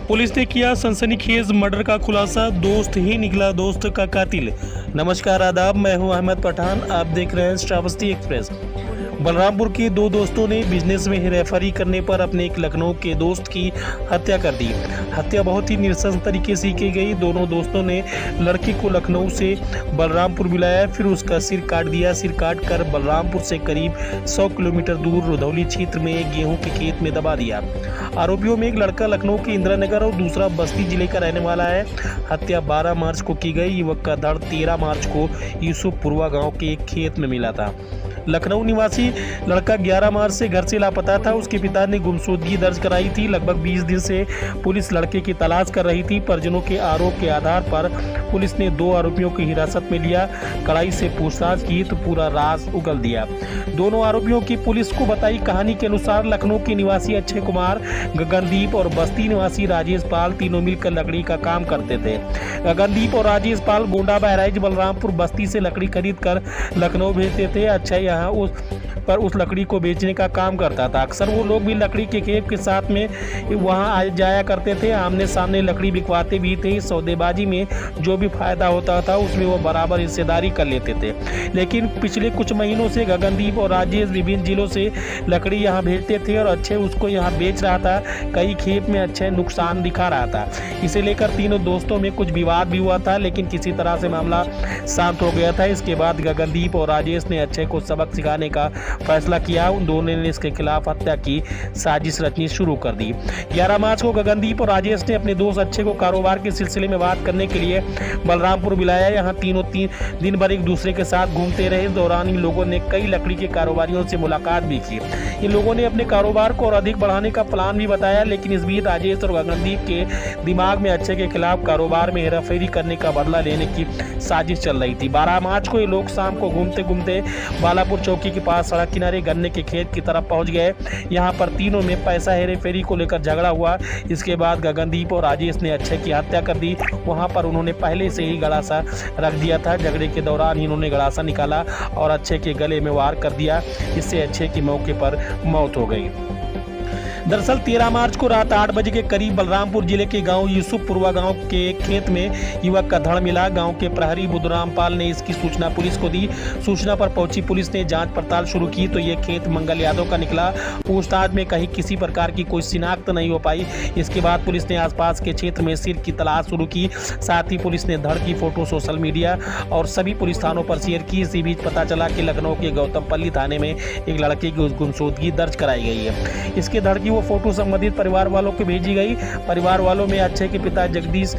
Police ने किया सनसनीखेज मर्डर का खुलासा, दोस्त ही निकला दोस्त का कातिल। नमस्कार आदाब, मैं हूं अहमद पठान, आप देख रहे हैं श्रावस्ती एक्सप्रेस। बलरामपुर के दो दोस्तों ने बिजनेस में हेराफेरी करने पर अपने एक लखनऊ के दोस्त की हत्या कर दी। हत्या बहुत ही नृशंस तरीके से की गई। दोनों दोस्तों ने लड़के को लखनऊ से बलरामपुर बुलाया, फिर उसका सिर काट दिया। सिर काट कर बलरामपुर से करीब 100 किलोमीटर दूर रुधौली क्षेत्र में एक गेहूं के खेत में दबा दिया। आरोपियों में एक लड़का लखनऊ के इंदिरा नगर और दूसरा बस्ती जिले का रहने वाला है। हत्या 12 मार्च को की गई। युवक का धड़ 13 मार्च को यूसुफपुरवा गांव के एक खेत में मिला था। लखनऊ निवासी लड़का 11 मार्च से घर से लापता था। उसके पिता ने गुमशुदगी दर्ज कराई थी। लगभग 20 दिन से पुलिस लड़के की तलाश कर रही थी। परिजनों के आरोप के आधार पर पुलिस ने 2 आरोपियों की हिरासत में लिया। कड़ाई से पूछताछ की तो पूरा राज उगल दिया। दोनों आरोपियों की पुलिस को बताई कहानी के अनुसार लखनऊ के निवासी अक्षय कुमार, गगनदीप और बस्ती निवासी राजेश पाल तीनों मिलकर लकड़ी का काम करते थे। गगनदीप और राजेश पाल गोंडा, बहराइच, बलरामपुर, बस्ती से लकड़ी खरीद कर लखनऊ भेजते थे। अक्षय यहाँ उस लकड़ी को बेचने का काम करता था। अक्सर वो लोग भी लकड़ी के खेप के साथ में वहाँ जाया करते थे। आमने सामने लकड़ी बिकवाते भी थे। सौदेबाजी में जो भी फायदा होता था उसमें वो बराबर हिस्सेदारी कर लेते थे। लेकिन पिछले कुछ महीनों से गगनदीप और राजेश विभिन्न जिलों से लकड़ी यहाँ भेजते थे और अक्षय उसको यहाँ बेच रहा था। कई खेप में अक्षय नुकसान दिखा रहा था। इसे लेकर तीनों दोस्तों में कुछ विवाद भी हुआ था, लेकिन किसी तरह से मामला शांत हो गया था। इसके बाद गगनदीप और राजेश ने अक्षय को सबक सिखाने का फैसला किया। उन दोनों ने इसके खिलाफ हत्या की साजिश रचनी शुरू कर दी। 11 मार्च को गगनदीप और राजेश ने अपने दोस्त अक्षय को कारोबार के सिलसिले में बात करने के लिए बलरामपुर बुलाया। यहाँ तीनों दिन भर एक दूसरे के साथ घूमते रहे। इस दौरान इन लोगों ने कई लकड़ी के कारोबारियों से मुलाकात भी की। इन लोगों ने अपने कारोबार को और अधिक बढ़ाने का प्लान भी बताया, लेकिन इस बीच राजेश और गगनदीप के दिमाग में अक्षय के खिलाफ कारोबार में हेराफेरी करने का बदला लेने की साजिश चल रही थी। 12 मार्च को ये लोग शाम को घूमते घूमते बालापुर चौकी के पास सड़क किनारे गन्ने के खेत की तरफ पहुंच गए। यहाँ पर तीनों में पैसा हेराफेरी को लेकर झगड़ा हुआ। इसके बाद गगनदीप और राजेश ने अक्षय की हत्या कर दी। वहाँ पर उन्होंने पहले से ही गड़ासा रख दिया था। झगड़े के दौरान ही उन्होंने गड़ासा निकाला और अक्षय के गले में वार कर दिया। इससे अक्षय की मौके पर मौत हो गई। दरअसल 13 मार्च को रात 8 बजे के करीब बलरामपुर जिले के गांव यूसुफपुरवा गांव के खेत में युवक का धड़ मिला। गांव के प्रहरी बुद्धराम पाल ने इसकी सूचना पुलिस को दी। सूचना पर पहुंची पुलिस ने जांच पड़ताल शुरू की तो ये खेत मंगल यादव का निकला। पूछताछ में कहीं किसी प्रकार की कोई शिनाख्त नहीं हो पाई। इसके बाद पुलिस ने आसपास के क्षेत्र में सिर की तलाश शुरू की। साथ ही पुलिस ने धड़ की फोटो सोशल मीडिया और सभी पुलिस थानों पर शेयर की। इसी बीच पता चला कि लखनऊ के गौतमपल्ली थाने में एक लड़के की गुमशुदगी दर्ज कराई गई है। इसके धड़ की वो फोटो संबंधित परिवार वालों को भेजी गई। परिवार वालों में अक्षय के पिता जगदीश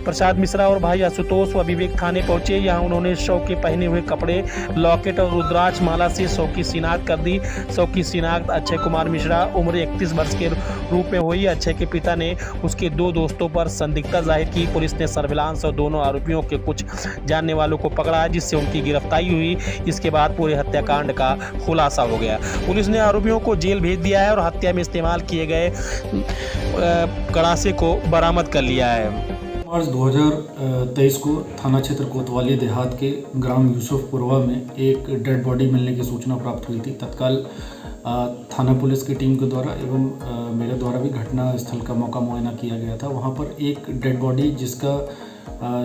प्रसाद मिश्रा और भाई आशुतोष व विवेक थाने पहुंचे। यहाँ उन्होंने शव के पहने हुए कपड़े, लॉकेट और रुद्राक्ष माला से शव की शिनाख्त कर दी। शव की शिनाख्त अक्षय कुमार मिश्रा उम्र 31 वर्ष के रूप में हुई। अक्षय के पिता ने उसके 2 दोस्तों पर संदिग्धता जाहिर की। पुलिस ने सर्विलांस और दोनों आरोपियों के कुछ जानने वालों को पकड़ा, जिससे उनकी गिरफ्तारी हुई। इसके बाद पूरे हत्याकांड का खुलासा हो गया। पुलिस ने आरोपियों को जेल भेज दिया है और हत्या में इस्तेमाल किए गए कड़ासे को बरामद कर लिया है। मार्च 2023 को थाना क्षेत्र कोतवाली देहात के ग्राम यूसुफपुरवा में एक डेड बॉडी मिलने की सूचना प्राप्त हुई थी। तत्काल थाना पुलिस की टीम के द्वारा एवं मेरे द्वारा भी घटना स्थल का मौका मुआयना किया गया था। वहाँ पर एक डेड बॉडी जिसका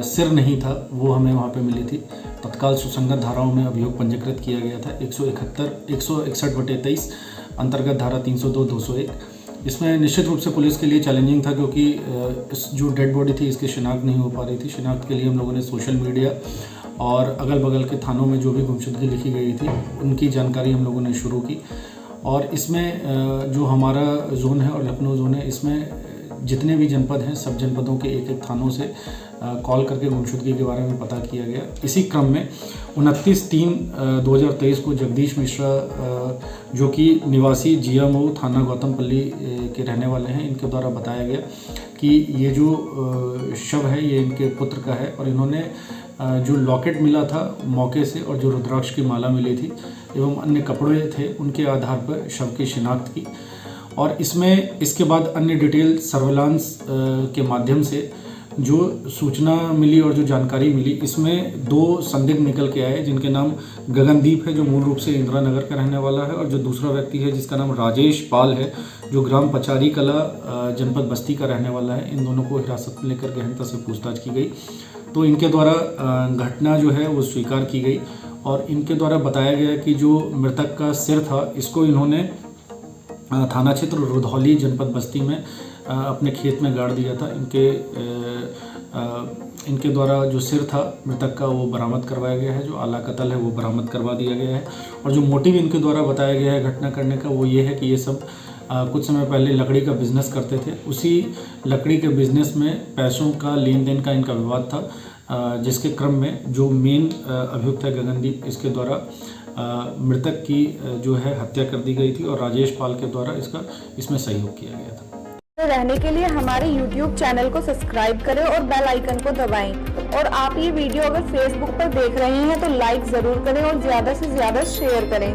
सिर नहीं था वो हमें वहाँ पे मिली थी। तत्काल सुसंगत धाराओं में अभियोग पंजीकृत किया गया था। 161/23 अंतर्गत धारा 302/201। इसमें निश्चित रूप से पुलिस के लिए चैलेंजिंग था, क्योंकि इस जो डेड बॉडी थी इसकी शिनाख्त नहीं हो पा रही थी। शिनाख्त के लिए हम लोगों ने सोशल मीडिया और अगल बगल के थानों में जो भी गुमशुदगी लिखी गई थी उनकी जानकारी हम लोगों ने शुरू की। और इसमें जो हमारा जोन है और लखनऊ जोन है, इसमें जितने भी जनपद हैं सब जनपदों के एक थानों से कॉल करके गुमशुदगी के बारे में पता किया गया। इसी क्रम में 29/3/2023 को जगदीश मिश्रा जो कि निवासी GMO थाना गौतमपल्ली के रहने वाले हैं, इनके द्वारा बताया गया कि ये जो शव है ये इनके पुत्र का है। और इन्होंने जो लॉकेट मिला था मौके से और जो रुद्राक्ष की माला मिली थी एवं अन्य कपड़े थे उनके आधार पर शव की शिनाख्त की। और इसमें इसके बाद अन्य डिटेल सर्विलांस के माध्यम से जो सूचना मिली और जो जानकारी मिली, इसमें 2 संदिग्ध निकल के आए जिनके नाम गगनदीप है जो मूल रूप से इंदिरा नगर का रहने वाला है, और जो दूसरा व्यक्ति है जिसका नाम राजेश पाल है जो ग्राम पचारी कला जनपद बस्ती का रहने वाला है। इन दोनों को हिरासत में लेकर गहनता से पूछताछ की गई तो इनके द्वारा घटना जो है वो स्वीकार की गई, और इनके द्वारा बताया गया कि जो मृतक का सिर था इसको इन्होंने थाना क्षेत्र रुधौली जनपद बस्ती में अपने खेत में गाड़ दिया था। इनके द्वारा जो सिर था मृतक का वो बरामद करवाया गया है, जो आला कत्ल है वो बरामद करवा दिया गया है। और जो मोटिव इनके द्वारा बताया गया है घटना करने का वो ये है कि ये सब कुछ समय पहले लकड़ी का बिजनेस करते थे। उसी लकड़ी के बिजनेस में पैसों का लेन देन का इनका विवाद था, जिसके क्रम में जो मेन अभियुक्त है गगनदीप, इसके द्वारा मृतक की जो है हत्या कर दी गई थी और राजेश पाल के द्वारा इसमें सहयोग किया गया था। रहने के लिए हमारे YouTube चैनल को सब्सक्राइब करें और बेल आइकन को दबाएं। और आप ये वीडियो अगर Facebook पर देख रहे हैं तो लाइक ज़रूर करें और ज़्यादा से ज़्यादा शेयर करें।